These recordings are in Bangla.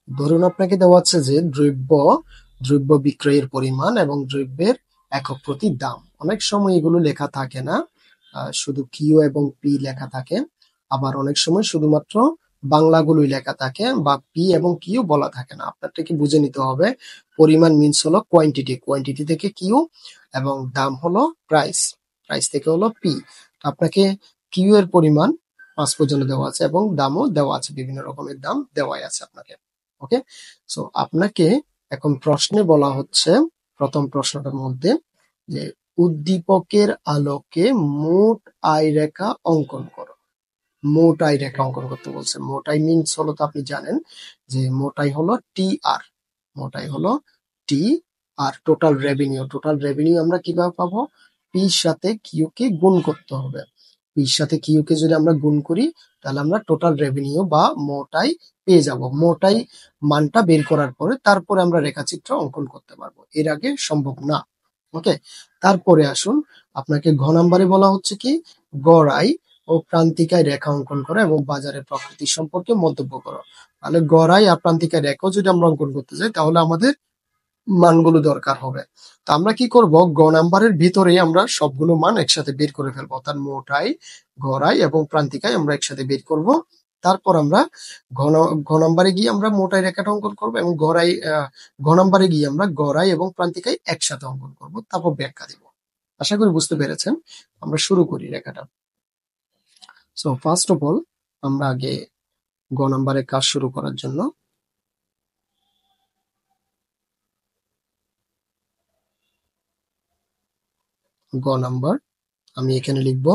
ধরুন আপনাকে দেওয়া আছে যে দ্রব্য বিক্রয়ের পরিমাণ এবং দ্রব্যের একক প্রতি দাম। অনেক সময় এগুলো লেখা থাকে না, শুধু কিউ এবং পি লেখা থাকে। আবার অনেক সময় শুধুমাত্র বাংলাগুলোই লেখা থাকে বা পি এবং কিউ বলা থাকে না। আপনারটাকে বুঝে নিতে হবে। পরিমাণ মিনস হলো কোয়ান্টিটি, কোয়ান্টিটি থেকে কিউ, এবং দাম হলো প্রাইস, প্রাইস থেকে হলো পি। আপনাকে কিউ এর পরিমাণ 5 পর্যন্ত দেওয়া আছে এবং দামও দেওয়া আছে, বিভিন্ন রকমের দাম দেওয়াই আছে আপনাকে। ওকে, সো আপনাকে এখন প্রশ্নে বলা হচ্ছে, প্রথম প্রশ্নটার মধ্যে, যে উদ্দীপকের আলোকে মোট আয় রেখা অঙ্কন করো। মোট আয় রেখা অঙ্কন করতে বলছে। মোট আয় মিনস হলো, তো আপনি জানেন যে মোট আয় হলো টি আর। মোট আয় হলো টি আর টোটাল রেভিনিউ। টোটাল রেভিনিউ আমরা কিভাবে পাবো? পির সাথে কিউ কে গুণ করতে হবে। পির সাথে কিউ কে যদি আমরা গুণ করি, তাহলে আমরা টোটাল রেভিনিউ বা মোট আয় পেয়ে যাব। মোট আয় মানটা বের করার পরে তারপরে আমরা রেখাচিত্র অঙ্কন করতে পারবো, এর আগে সম্ভব না। ওকে, তারপরে আসুন, আপনাকে ঘ নাম্বারে বলা হচ্ছে কি, গড় আয় ও প্রান্তিকায় রেখা অঙ্কন করো এবং বাজারের প্রকৃতি সম্পর্কে মন্তব্য করো। তাহলে গড় আয় আর প্রান্তিকায় রেখাও যদি আমরা অঙ্কন করতে যাই, তাহলে আমাদের মানগুলো দরকার হবে। তো আমরা কি করব, গ নাম্বারের ভিতরেই আমরা সবগুলো মান একসাথে বের করে ফেলবো। অর্থাৎ মোট আয়, গড় আয় এবং প্রান্তিকায় আমরা একসাথে বের করব। তারপর আমরা ঘ নাম্বারে গিয়ে আমরা মোট আয় রেখাটা অঙ্কন করব, এবং ঘ নাম্বারে গিয়ে আমরা গড় আয় এবং প্রান্তিকায় একসাথে অঙ্কন করব, তারপর ব্যাখ্যা দিব। আশা করি বুঝতে পেরেছেন। আমরা শুরু করি রেখাটা। সো ফার্স্ট অফ অল, আমরা আগে গ নাম্বারে কাজ শুরু করার জন্য গ নাম্বার আমি এখানে লিখব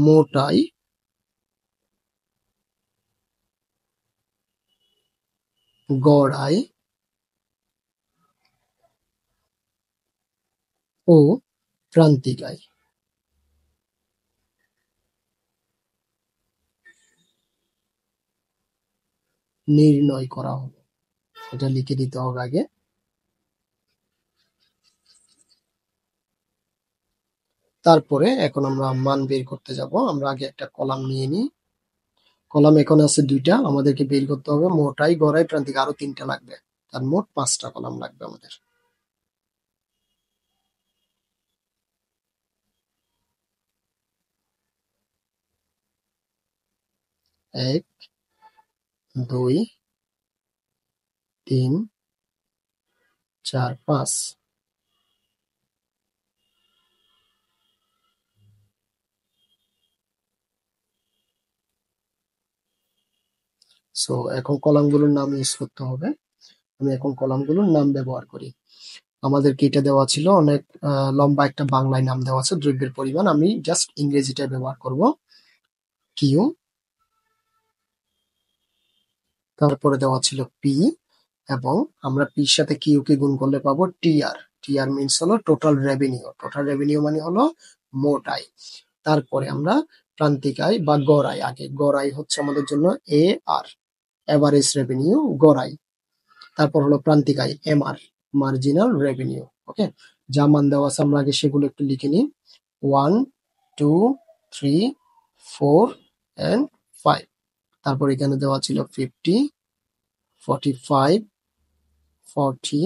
মোট আয় গড় আয় ও প্রান্তিক আয় নির্ণয় করা হবে। এটা লিখে দিতে হবে আগে। তারপরে এখন আমরা মান বের করতে যাব। আমরা আগে একটা কলাম নিয়ে নিই। কলাম এখন আছে 2টা, আমাদেরকে বের করতে হবে মোট আয়, গড় আয়, প্রান্তিক, আরো 3টা লাগবে। তার মোট 5টা কলাম লাগবে আমাদের। এক, 2, 3, 4, 5। সো এখন কলামগুলোর নাম ইউজ করতে হবে। আমি এখন কলামগুলোর নাম ব্যবহার করি। আমাদেরকে এটা দেওয়া ছিল অনেক লম্বা একটা বাংলায় নাম দেওয়া আছে দ্রব্যের পরিমাণ, আমি জাস্ট ইংরেজিটা ব্যবহার করব, কিউ। তারপরে দেওয়া ছিল পি, এবং আমরা পির সাথে কিউ কে গুণ করলে পাবো টিআর। টিআর মিনস হলো টোটাল রেভিনিউ। টোটাল রেভিনিউ মানে হলো মোট আয়। তারপরে আমরা প্রান্তিক আয় বা গড় আয়, আগে গড় আয় হচ্ছে আমাদের জন্য এ আর, এভারেজ রেভিনিউ, গড় আয়। তারপর হলো প্রান্তিক আয়, এমআর, মার্জিনাল রেভিনিউ। ওকে, যা মান দেওয়া আছে আমরা আগে সেগুলো একটু লিখে নিই। 1, 2, 3, 4 and 5। তারপর এখানে দেওয়া ছিল 50, 45, 40,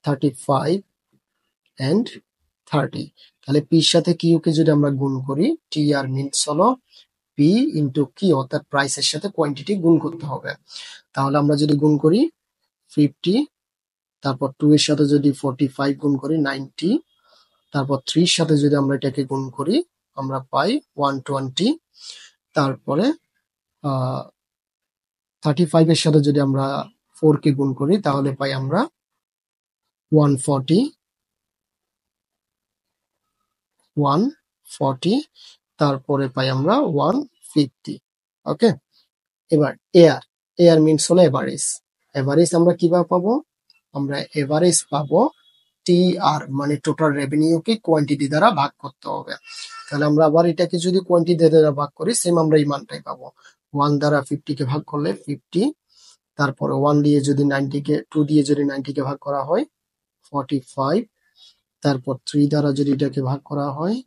35 and 30। তাহলে পির সাথে কিউ কে যদি আমরা গুণ করি, টি আর মিনস হলো পি ইন্টু কিউ, অর্থাৎ প্রাইসের সাথে কোয়ান্টিটি গুণ করতে হবে। তাহলে আমরা যদি গুণ করি 50, তারপর 2 এর সাথে যদি 45 গুণ করি 90, তারপর 3 এর সাথে যদি আমরা এটাকে গুণ করি আমরা পাই 120। তারপরে 35 এর সাথে যদি আমরা 4 কে গুণ করি তাহলে পাই আমরা 140, 140। তারপরে পাই আমরা 150। ওকে, এবার এয়ার, এয়ার মিনস হলো এভারেজ। এভারেজ আমরা কিভাবে পাবো? আমরা এভারেজ পাবো টি আর, মানে টোটাল রেভিনিউকে কোয়ান্টিটি দ্বারা ভাগ করতে হবে। তাহলে আমরা আবার এটাকে যদি কোয়ান্টিটি দ্বারা ভাগ করি, সেম আমরা এই মানটাই পাবো। 1 দ্বারা 50 কে ভাগ করলে 50, তারপরে 1 দিয়ে যদি 90 কে, 2 দিয়ে যদি 90 কে ভাগ করা হয় 45, তারপর 3 দ্বারা যদি এটাকে ভাগ করা হয়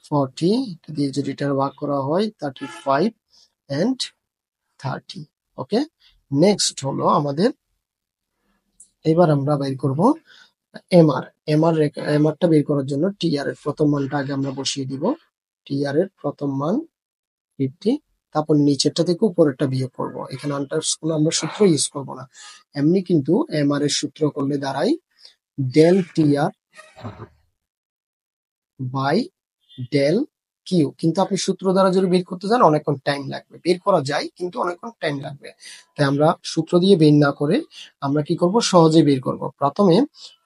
40, এটা দিয়ে যদি এটা ভাগ করা হয় 35 and 30। ওকে, নেক্সট হলো আমাদের, এবার আমরা বের করব এমআর। এমআরটা বের করার জন্য টিআর এর প্রথম মানটা আগে আমরা বসিয়ে দিব। টিআর এর প্রথম মান 50, তারপর নিচেরটা থেকে উপরেরটা বিয়োগ করব। এখানে কোনো আমরা সূত্র ইউজ করব না, এমনি কিন্তু এমআর এর সূত্র করলে দাঁড়ায় del TR by del Q. কিন্তু আপনি সূত্র দ্বারা যদি বের করতে চান অনেকক্ষণ টাইম লাগবে, বের করা যায় কিন্তু অনেকক্ষণ টাইম লাগবে। তাই আমরা সূত্র দিয়ে বের না করে আমরা কি করব, সহজে বের করব। প্রথমে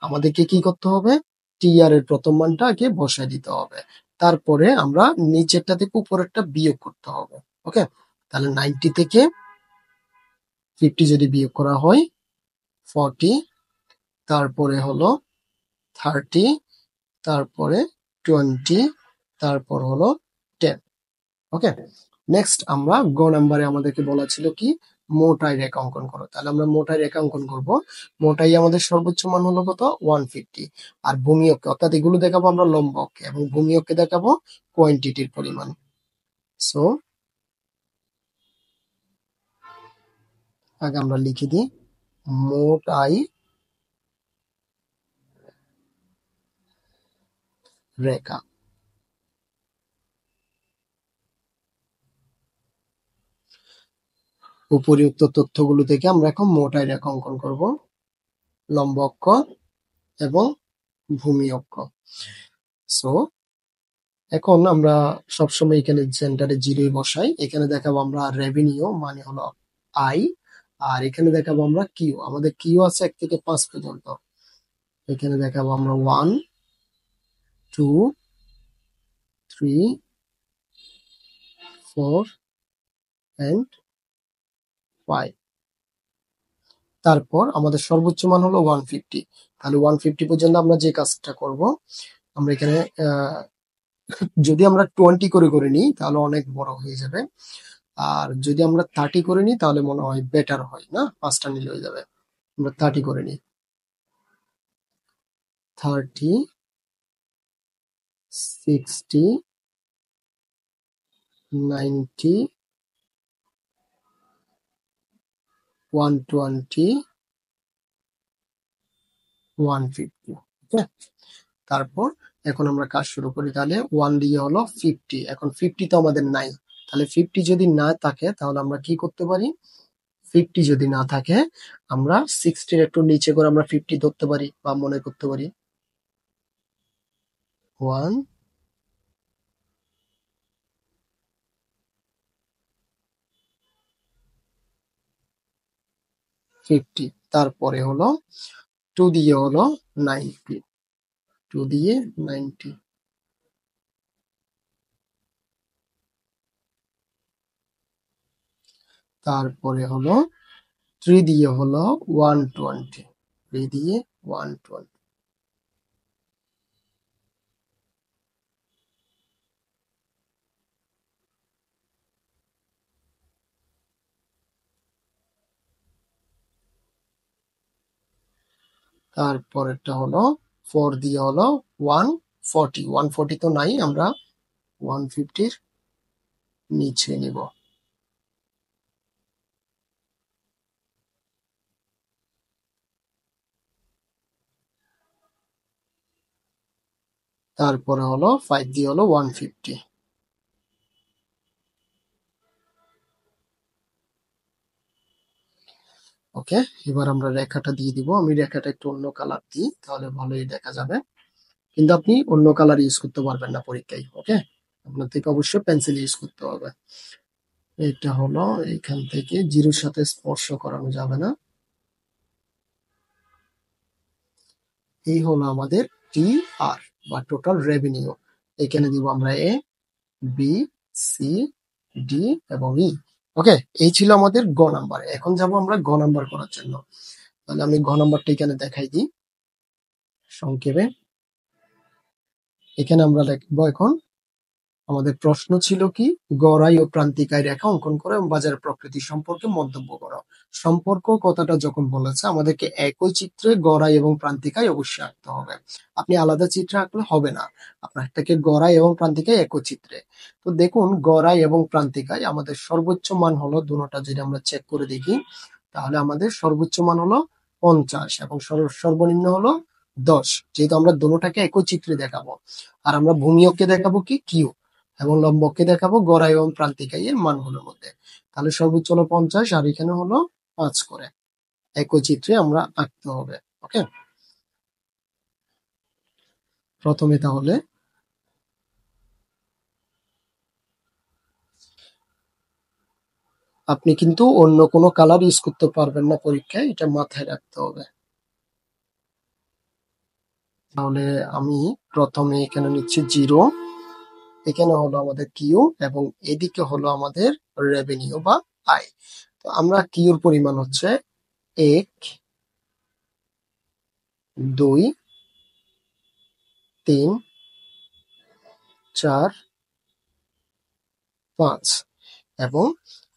আমাদেরকে কি করতে হবে, টিআর এর প্রথম মানটা আগে বসায় দিতে হবে, তারপরে আমরা নিচেরটা থেকে উপরেরটা বিয়োগ করতে হবে। ওকে, তাহলে 90 থেকে 50 যদি বিয়োগ করা হয় 40, তারপরে হলো 30, তারপরে 20, তারপর হলো 10। ওকে, নেক্সট আমরা গ নাম্বারে আমাদেরকে বলা ছিল কি মোটাই রেখা অঙ্কন করো। তাহলে আমরা মোটাই রেখা অঙ্কন করব। মোটাই আমাদের সর্বোচ্চ মান হলো কত, 150। আর ভূমি অক্ষে, অর্থাৎ এগুলো দেখাবো আমরা লম্ব অক্ষে, এবং ভূমি অক্ষে দেখাবো কোয়ান্টিটির পরিমাণ। সো আগে আমরা লিখে দিই মোটাই রেখা। উপরিউক্ত তথ্যগুলো থেকে আমরা এখন মোটাই রেখা অঙ্কন করব, লম্ব অক্ষ এবং ভূমি অক্ষ। সো এখন আমরা সবসময় এখানে সেন্টারে জিরোই বসাই। এখানে দেখাবো আমরা রেভিনিউ মানে হলো আই, আর এখানে দেখাবো আমরা কিউ। আমাদের কিউ আছে 1 থেকে 5 পর্যন্ত। এখানে দেখাবো আমরা 1, 2, 3, 4 and 5। তারপর আমাদের সর্বোচ্চ মান হলো 150। তাহলে 150 পর্যন্ত আমরা যে কাজটা করব, আমরা এখানে যদি আমরা 20 করে নিই তাহলে অনেক বড় হয়ে যাবে, আর যদি আমরা 30 করে নিই তাহলে মনে হয় বেটার হয়, না 5টা নিলে হয়ে যাবে। আমরা 30 করে নিই, 30, 60, 90, 120, 150। ওকে, তারপর এখন আমরা কাজ শুরু করি। তাহলে 1 দিয়ে হলো 50, এখন 50 তো আমাদের নাই। তাহলে 50 যদি না থাকে তাহলে আমরা কি করতে পারি, 50 যদি না থাকে আমরা 60 এর একটু নিচে করে আমরা 50 ধরতে পারি বা মনে করতে পারি 150। তারপরে হলো 2 দিয়ে হলো 90, 2 দিয়ে 90। তারপরে হলো 3 দিয়ে হলো 120, 3 দিয়ে 120। তারপরেরটা হলো 4 দিয়ে হলো 140, 140 তো নাই, আমরা 150 নিচে নিব। তারপরে হলো 5 দিয়ে হলো 150। ওকে, এবার আমরা রেখাটা দিয়ে দিব। আমি রেখাটা একটু অন্য কালার দিই, তাহলে ভালোই দেখা যাবে। কিন্তু আপনি অন্য কালার ইউজ করতে পারবেন না পরীক্ষায়। ওকে, আপনার থেকে অবশ্যই পেন্সিল ইউজ করতে হবে। এটা হলো এখান থেকে জিরোর সাথে স্পর্শ করানো যাবে না। এই হলো আমাদের টি আর বা টোটাল রেভিনিউ। এখানে দিব আমরা এ, বি, সি, ডি এবং ই। ওকে, এই ছিল আমাদের গ নাম্বার। এখন যাব আমরা গ নাম্বার করার জন্য। তাহলে আমি ঘ নাম্বারটা এখানে দেখাই দিই সংক্ষেপে। এখানে আমরা লিখবো এখন আমাদের প্রশ্ন ছিল কি, গড়াই ও প্রান্তিকায় রেখা অঙ্কন করো এবং বাজারের প্রকৃতি সম্পর্কে মন্তব্য করো। সম্পর্ক কথাটা যখন বলেছে আমাদেরকে একই চিত্রে গড়াই এবং প্রান্তিকায় অবশ্যই আঁকতে হবে। আপনি আলাদা চিত্রে আঁকলে হবে না, আপনাকে গড়াই এবং প্রান্তিকায় একই চিত্রে। তো দেখুন, গড়াই এবং প্রান্তিকায় আমাদের সর্বোচ্চ মান হলো, দুটোটা যদি আমরা চেক করে দেখি তাহলে আমাদের সর্বোচ্চ মান হলো 50 এবং সর্বনিম্ন হলো 10। যেহেতু আমরা দুটোটাকে একই চিত্রে দেখাবো, আর আমরা ভূমিয়ককে দেখাবো কি, কিউ, এবং লম্বককে দেখাবো গড়াই এবং প্রান্তিকায় এর মানগুলোর মধ্যে। তাহলে সর্বোচ্চ হলো 50 আর এখানে হলো 5 করে, একই চিত্রে আমরা আঁকতে হবে। ওকে, প্রথমে তাহলে আপনি কিন্তু অন্য কোনো কালার ইউজ করতে পারবেন না পরীক্ষায়, এটা মাথায় রাখতে হবে। তাহলে আমি প্রথমে এখানে নিচ্ছি 0, এখানে হলো আমাদের কিউ এবং এদিকে হলো আমাদের রেভিনিউ বা আয়। তো আমরা কিউর পরিমাণ হচ্ছে 1, 2, 3, 4, 5 এবং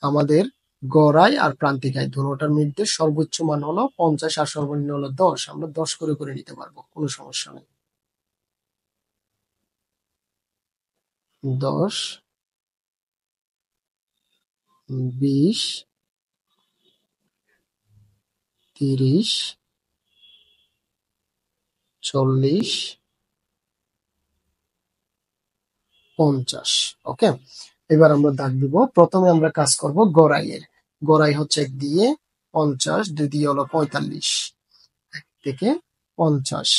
আমাদের গড়াই আর প্রান্তিক আয় দুটোটার মধ্যে সর্বোচ্চ মান হলো 50 আর সর্বনিম্ন হলো 10। আমরা 10 করে নিতে পারবো, কোনো সমস্যা নেই। 10, 20, 30, 40, 50। ওকে, এবার আমরা দাগ দিব। প্রথমে আমরা কাজ করব গড়াইয়ের। গড়াই হচ্ছে 1 দিয়ে 50, 2 দিয়ে হলো 45, 1 থেকে 50,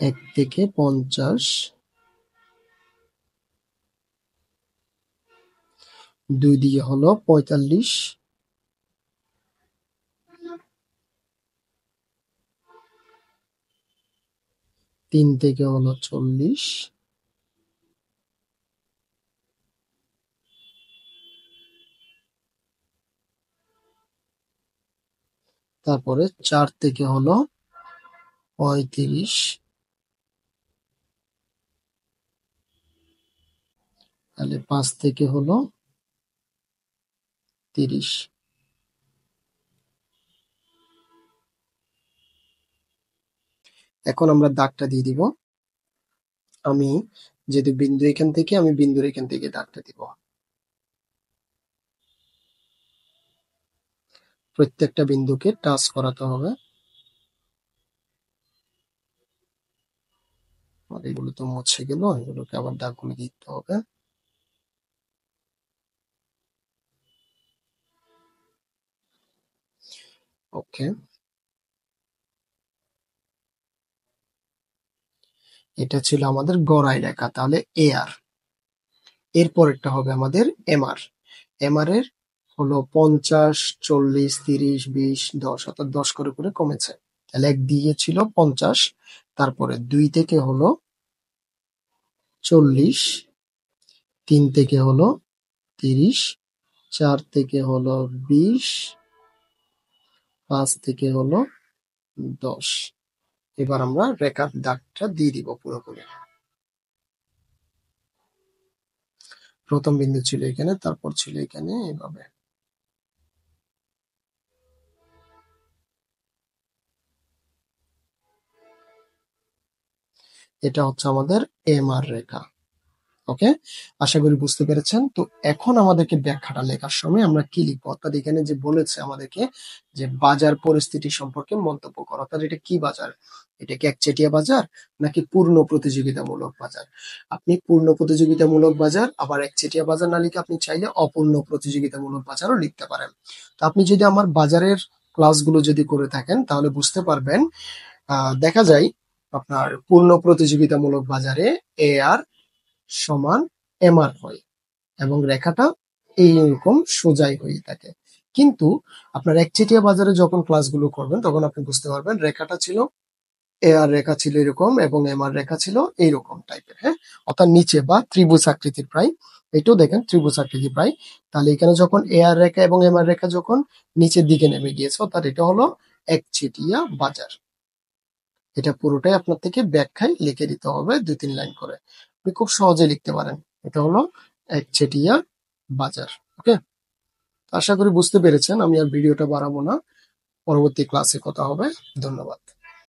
1 থেকে 50, 2 দিয়ে হলো 45, 3 থেকে হলো 40, তারপরে 4 থেকে হলো 35, তাহলে 5 থেকে হলো 30। এখন আমরা দাগটা দিয়ে দিব। আমি যেহেতু বিন্দু এখান থেকে, আমি বিন্দুর এখান থেকে দাগটা দিব। প্রত্যেকটা বিন্দুকে টাচ করাতে হবে। আর এগুলো তো মুছে গেল, এগুলোকে আবার দাগগুলো দিতে হবে। ওকে, এটা ছিল আমাদের গড়াই রেখা, তাহলে এ আর। এরপরেরটা হবে আমাদের এমআর। এমআর এর হলো 50, 40, 30, 20, 10, অর্থাৎ 10 করে কমেছে। তাহলে 1 দিয়ে ছিল 50, তারপরে 2 থেকে হলো 40, 3 থেকে হলো 30, 4 থেকে হলো 20, 5 থেকে হলো 10। এবার আমরা রেখার দাগটা দিয়ে দিব পুরোপুরি। প্রথম বিন্দু ছিল এখানে, তারপর ছিল এখানে, এভাবে। এটা হচ্ছে আমাদের এমআর রেখা। ওকে, আশা করি বুঝতে পেরেছেন। তো এখন আমাদেরকে ব্যাখ্যাটা লেখার সময় আমরা কি লিখবো, অর্থাৎ এখানে যে বলেছে আমাদেরকে যে বাজার পরিস্থিতি সম্পর্কে মন্তব্য করো, অর্থাৎ এটা কি বাজার, এটা কি একচেটিয়া বাজার নাকি পূর্ণ প্রতিযোগিতামূলক বাজার। আপনি পূর্ণ প্রতিযোগিতামূলক বাজার আবার একচেটিয়া বাজার না লিখে আপনি চাইলে অপূর্ণ প্রতিযোগিতামূলক বাজারও লিখতে পারেন। তো আপনি যদি আমার বাজারের ক্লাসগুলো যদি করে থাকেন তাহলে বুঝতে পারবেন, দেখা যায় আপনার পূর্ণ প্রতিযোগিতামূলক বাজারে এ আর সমান এমআর হয় এবং রেখাটা এইরকম সোজাই হয়ে থাকে। কিন্তু আপনার একচেটিয়া বাজারে যখন ক্লাসগুলো করবেন তখন আপনি বুঝতে পারবেন রেখাটা ছিল, এ আর রেখা ছিল এরকম এবং এমআর রেখা ছিল এইরকম টাইপের, হ্যাঁ, অর্থাৎ নিচে বা ত্রিভুজ আকৃতির প্রায়। এটাও দেখেন ত্রিভুজ আকৃতি প্রায়। তাহলে এখানে যখন এ আর রেখা এবং এমআর রেখা যখন নিচের দিকে নেমে গিয়েছে, অর্থাৎ এটা হলো একচেটিয়া বাজার। এটা পুরোটাই আপনার থেকে ব্যাখ্যায় লিখে দিতে হবে 2-3 লাইন করে। আপনি খুব সহজে লিখতে পারেন। এটা হলো একচেটিয়া বাজার। ওকে? আশা করি বুঝতে পেরেছেন। আমি আর ভিডিওটা বাড়াবো না। পরবর্তী ক্লাসে কথা হবে। ধন্যবাদ।